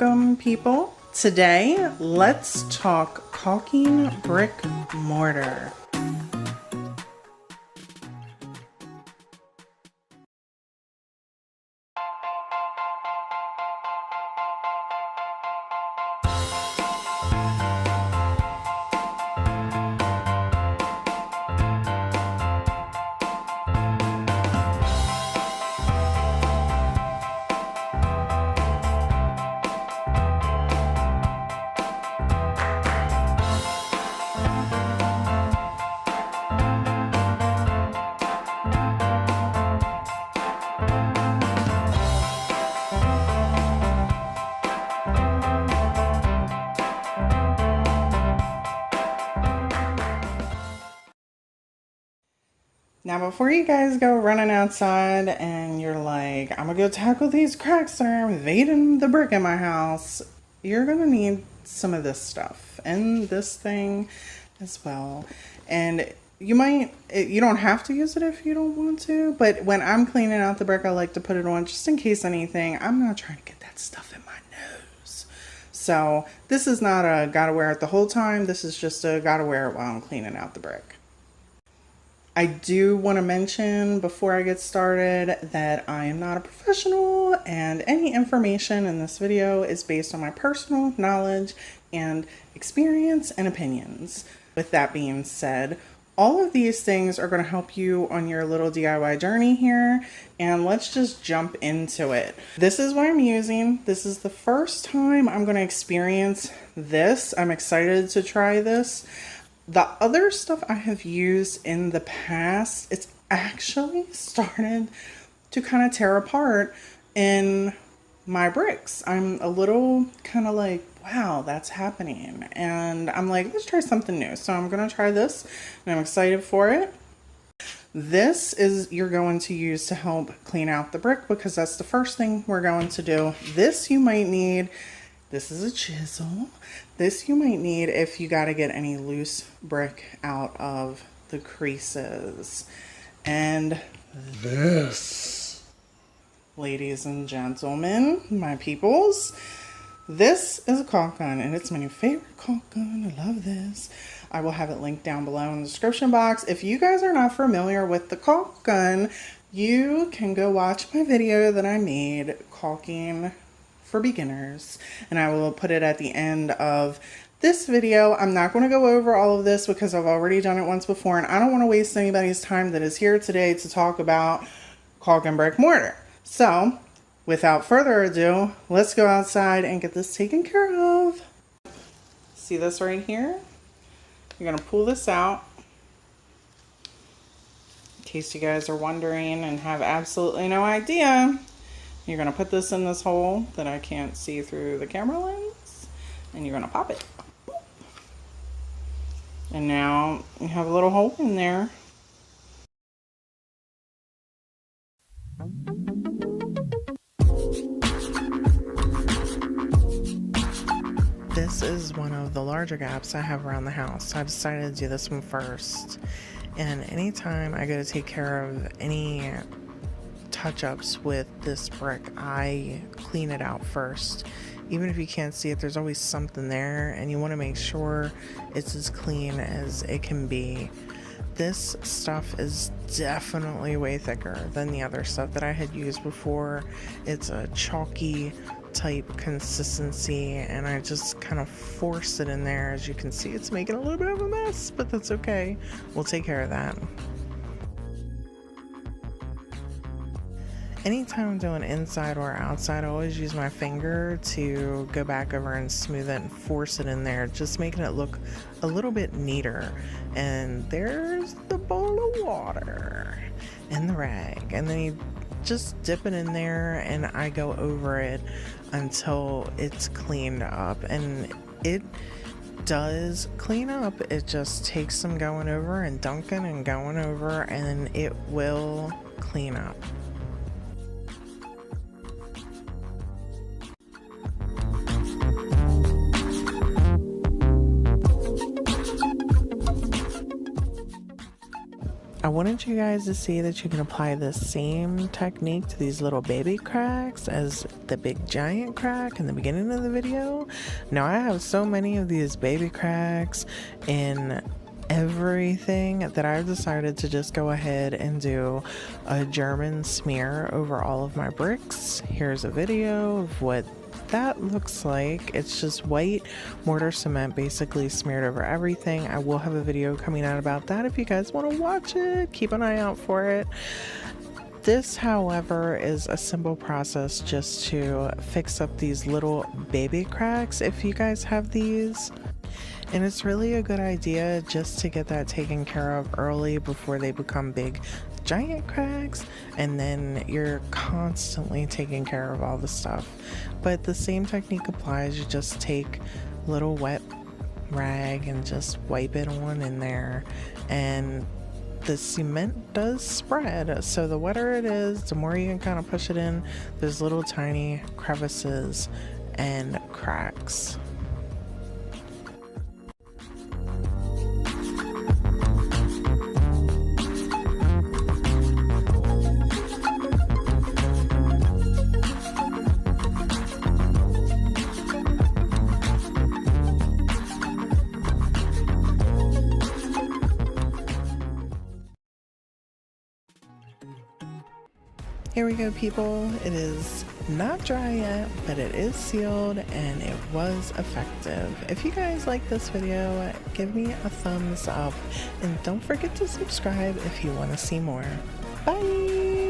Welcome, people. Today, let's talk caulking brick mortar. Now, before you guys go running outside and you're like, I'm gonna go tackle these cracks that are invading the brick in my house, you're gonna need some of this stuff and this thing as well. And you don't have to use it if you don't want to, but when I'm cleaning out the brick, I like to put it on just in case anything. I'm not trying to get that stuff in my nose. So this is not a gotta wear it the whole time. This is just a gotta wear it while I'm cleaning out the brick. I do want to mention before I get started that I am not a professional and any information in this video is based on my personal knowledge and experience and opinions. With that being said, all of these things are going to help you on your little DIY journey here, and let's just jump into it. This is what I'm using. This is the first time I'm going to experience this. I'm excited to try this. The other stuff I have used in the past, it's actually started to kind of tear apart in my bricks. I'm a little kind of like, wow, that's happening. And I'm like, let's try something new. So I'm going to try this and I'm excited for it. This is you're going to use to help clean out the brick because that's the first thing we're going to do. This you might need. This is a chisel. This you might need if you got to get any loose brick out of the creases. And this, ladies and gentlemen, my peoples, this is a caulk gun and it's my new favorite caulk gun. I love this. I will have it linked down below in the description box. If you guys are not familiar with the caulk gun, you can go watch my video that I made caulking for beginners, and I will put it at the end of this video. I'm not going to go over all of this because I've already done it once before, and I don't want to waste anybody's time that is here today to talk about caulking brick mortar. So without further ado, let's go outside and get this taken care of. See this right here? You're going to pull this out in case you guys are wondering and have absolutely no idea. You're going to put this in this hole that I can't see through the camera lens, and you're going to pop it. And now you have a little hole in there. This is one of the larger gaps I have around the house, so I decided to do this one first. And anytime I go to take care of any touch-ups with this brick, I clean it out first. Even if you can't see it, there's always something there, and you want to make sure it's as clean as it can be. This stuff is definitely way thicker than the other stuff that I had used before. It's a chalky type consistency, and I just kind of force it in there. As you can see, it's making a little bit of a mess, but that's okay. We'll take care of that. Anytime I'm doing inside or outside, I always use my finger to go back over and smooth it and force it in there, just making it look a little bit neater. And there's the bowl of water and the rag, and then you just dip it in there, and I go over it until it's cleaned up. And it does clean up. It just takes some going over and dunking and going over, and it will clean up. I wanted you guys to see that you can apply the same technique to these little baby cracks as the big giant crack in the beginning of the video. Now I have so many of these baby cracks in everything that I've decided to just go ahead and do a German smear over all of my bricks. Here's a video of what that looks like. It's just white mortar cement basically smeared over everything. I will have a video coming out about that if you guys want to watch it. Keep an eye out for it. This, however, is a simple process just to fix up these little baby cracks if you guys have these. And it's really a good idea just to get that taken care of early before they become big giant cracks, and then you're constantly taking care of all the stuff. But the same technique applies. You just take a little wet rag and just wipe it on in there, and the cement does spread, so the wetter it is, the more you can kind of push it in. There's little tiny crevices and cracks. Here we go, people. It is not dry yet, but it is sealed and it was effective. If you guys like this video, give me a thumbs up and don't forget to subscribe if you want to see more. Bye!